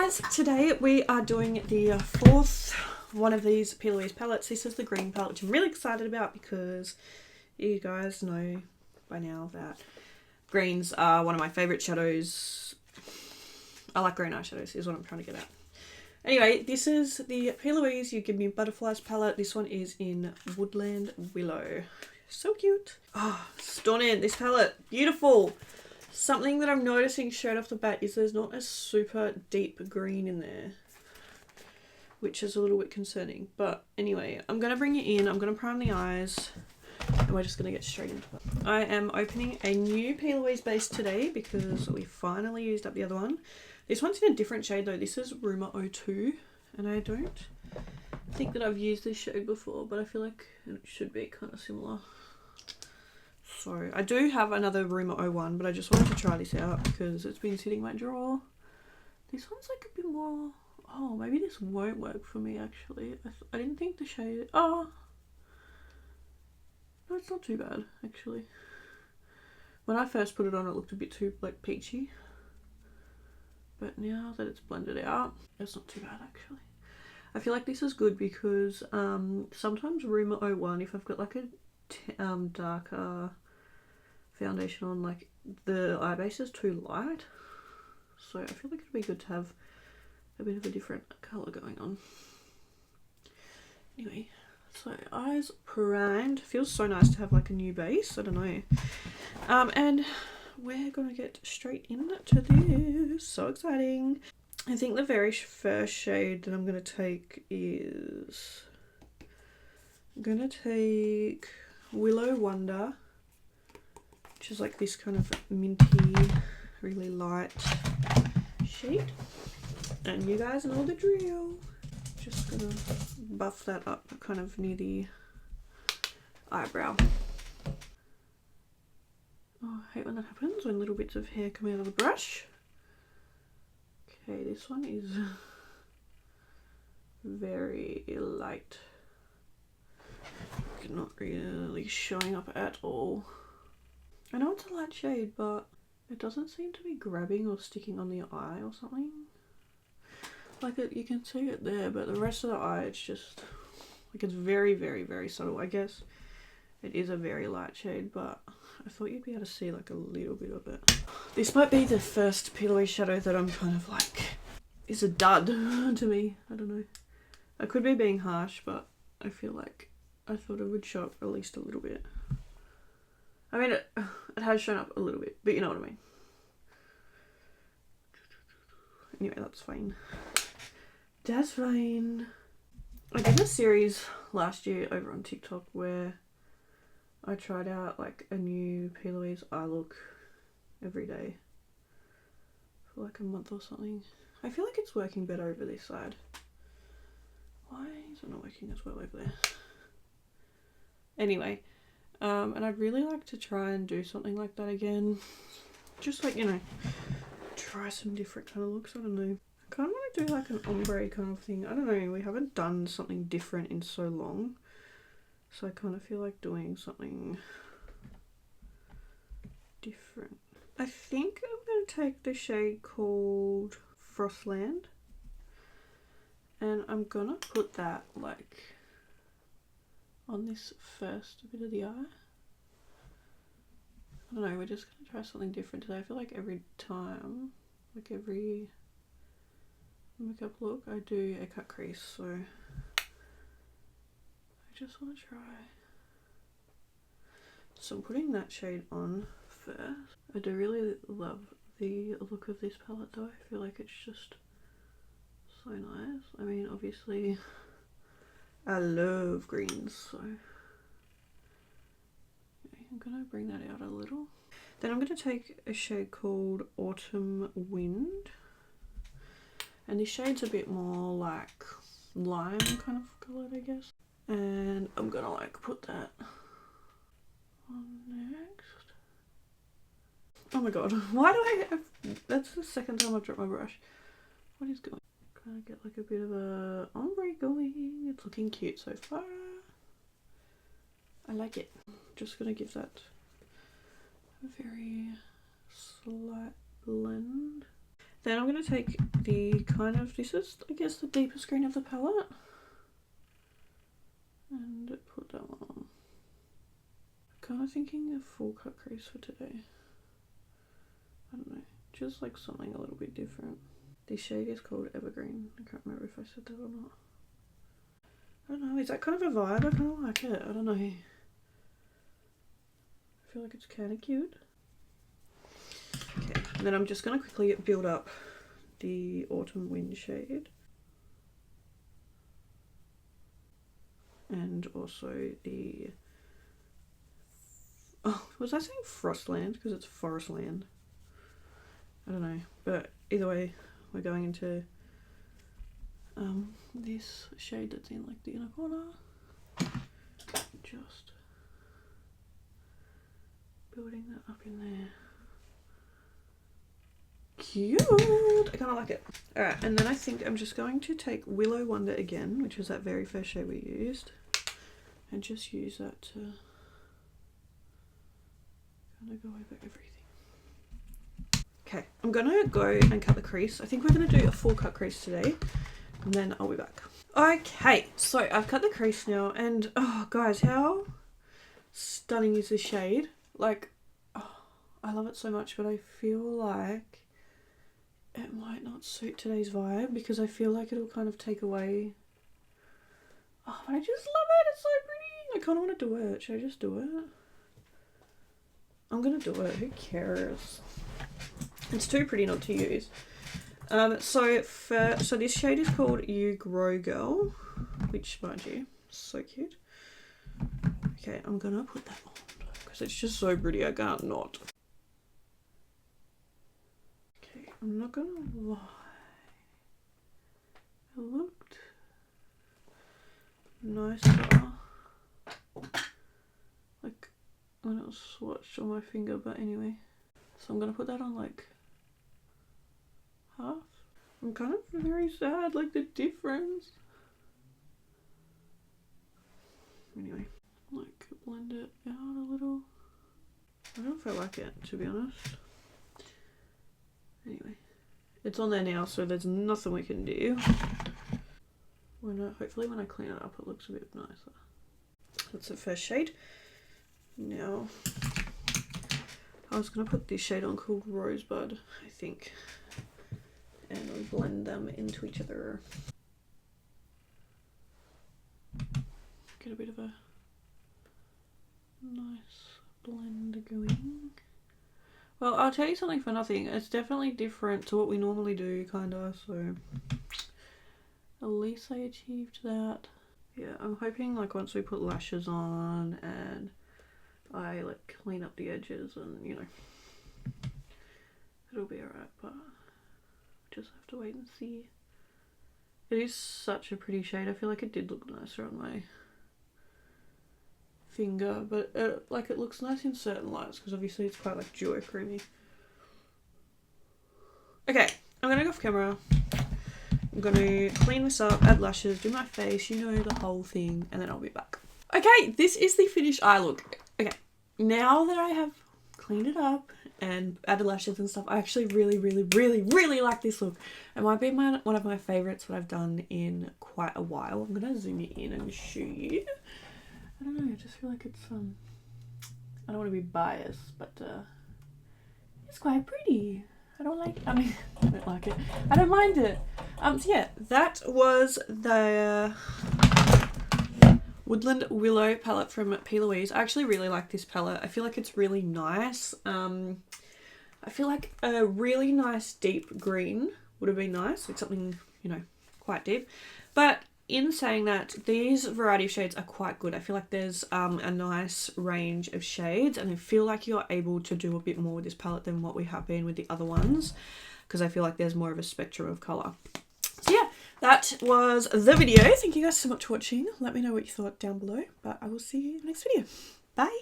guys, today we are doing the fourth one of these Plouise palettes. This is the green palette, which I'm really excited about because you guys know by now that greens are one of my favourite shadows. I like green eyeshadows is what I'm trying to get at. Anyway, this is the Plouise You Give Me Butterflies palette. This one is in Woodland Willow. So cute. Oh, stunning. This palette, beautiful. Something that I'm noticing straight off the bat is there's not a super deep green in there, which is a little bit concerning. But anyway, I'm going to bring it in. I'm going to prime the eyes and we're just going to get straight into it. I am opening a new Plouise base today because we finally used up the other one. This one's in a different shade though. This is Rumor 02 and I don't think that I've used this shade before, but I feel like it should be kind of similar. So I do have another Rumor 01, but I just wanted to try this out because it's been sitting in my drawer. This one's like a bit more, oh, maybe this won't work for me actually. I didn't think the shade, oh, no, it's not too bad actually. When I first put it on, it looked a bit too like peachy, but now that it's blended out, it's not too bad actually. I feel like this is good because sometimes Rumor 01, if I've got like a darker foundation on, like the eye base is too light, so I feel like it'd be good to have a bit of a different colour going on. Anyway, so eyes primed. Feels so nice to have like a new base, I don't know. And we're gonna get straight into this. So exciting. I think the very first shade that I'm gonna take is, I'm gonna take Willow Wonder, which is like this kind of minty, really light shade. And you guys know the drill. Just gonna buff that up kind of near the eyebrow. Oh, I hate when that happens, when little bits of hair come out of the brush. Okay, this one is very light. Not really showing up at all. I know it's a light shade, but it doesn't seem to be grabbing or sticking on the eye or something. Like you can see it there, but the rest of the eye, it's just like it's very, very, very subtle. I guess it is a very light shade, but I thought you'd be able to see like a little bit of it. This might be the first Plouise shadow that I'm kind of like, is a dud to me. I don't know. I could be being harsh, but I feel like I thought it would show up at least a little bit. I mean, it has shown up a little bit, but you know what I mean. Anyway, that's fine. That's fine. I did a series last year over on TikTok where I tried out like a new Plouise eye look every day for like a month or something. I feel like it's working better over this side. Why is it not working as well over there? Anyway, and I'd really like to try and do something like that again. Just like, you know, try some different kind of looks. I don't know. I kind of want to do like an ombre kind of thing. I don't know. We haven't done something different in so long. So I kind of feel like doing something different. I think I'm going to take the shade called Frostland. And I'm going to put that like on this first bit of the eye. I don't know, we're just going to try something different today. I feel like every time, like every makeup look, I do a cut crease, so I just want to try. So I'm putting that shade on first. I do really love the look of this palette though. I feel like it's just so nice. I mean, obviously I love greens, so okay, I'm gonna bring that out a little. Then I'm gonna take a shade called Autumn Wind, and this shade's a bit more like lime kind of colored, I guess. And I'm gonna like put that on next. Oh my god, why do I have, that's the second time I've dropped my brush. What is going? Kind of get like a bit of a ombre going. It's looking cute so far. I like it. Just gonna give that a very slight blend. Then I'm going to take the kind of, this is I guess the deepest green of the palette, and put that one on. Kind of thinking a full cut crease for today. I don't know, just like something a little bit different. This shade is called Evergreen. I can't remember if I said that or not. I don't know, is that kind of a vibe? I kind of like it. I don't know. I feel like it's kind of cute. Okay, and then I'm just going to quickly build up the Autumn Wind shade. And also the... Oh, was I saying Frostland? Because it's Forestland. I don't know. But either way, we're going into this shade that's in like the inner corner. Just building that up in there. Cute! I kind of like it. Alright, and then I think I'm just going to take Willow Wonder again, which was that very first shade we used, and just use that to kind of go over everything. Okay, I'm gonna go and cut the crease. I think we're gonna do a full cut crease today, and then I'll be back. Okay, so I've cut the crease now, and oh guys, how stunning is this shade? Like, oh, I love it so much, but I feel like it might not suit today's vibe because I feel like it'll kind of take away. Oh, but I just love it. It's so pretty. I kind of want to do it. Should I just do it? I'm gonna do it. Who cares? It's too pretty not to use. So this shade is called You Grow Girl, which, mind you, so cute. Okay, I'm gonna put that on because it's just so pretty. I can't not. Okay, I'm not gonna lie. It looked nicer, like when it was swatched on my finger, but anyway. So I'm gonna put that on like half. I'm kind of very sad, like the difference. Anyway, like blend it out a little. I don't know if I like it, to be honest. Anyway, it's on there now, so there's nothing we can do. Hopefully when I clean it up it looks a bit nicer. That's the first shade. Now, I was going to put this shade on called Rosebud, I think, and I'll blend them into each other. Get a bit of a nice blend going. Well, I'll tell you something for nothing. It's definitely different to what we normally do, kind of, so at least I achieved that. Yeah, I'm hoping like once we put lashes on and I like clean up the edges and, you know, it'll be alright, but just have to wait and see. It is such a pretty shade. I feel like it did look nicer on my finger, but it looks nice in certain lights because obviously it's quite like duo creamy. Okay, I'm gonna go off camera. I'm gonna clean this up, add lashes, do my face, you know, the whole thing, and then I'll be back. Okay, this is the finished eye look. Okay, now that I have cleaned it up and added lashes and stuff, I actually really like this look. It might be one of my favorites that I've done in quite a while. I'm gonna zoom it in and show you. I don't know, I just feel like it's I don't want to be biased, but it's quite pretty. I don't like it. I mean, I don't like it. I don't mind it. So yeah, that was the Woodland Willow palette from Plouise. I actually really like this palette. I feel like it's really nice. I feel like a really nice deep green would have been nice, like something, you know, quite deep. But in saying that, these variety of shades are quite good. I feel like there's a nice range of shades, and I feel like you're able to do a bit more with this palette than what we have been with the other ones, because I feel like there's more of a spectrum of colour. So yeah, that was the video. Thank you guys so much for watching. Let me know what you thought down below, but I will see you in the next video. Bye!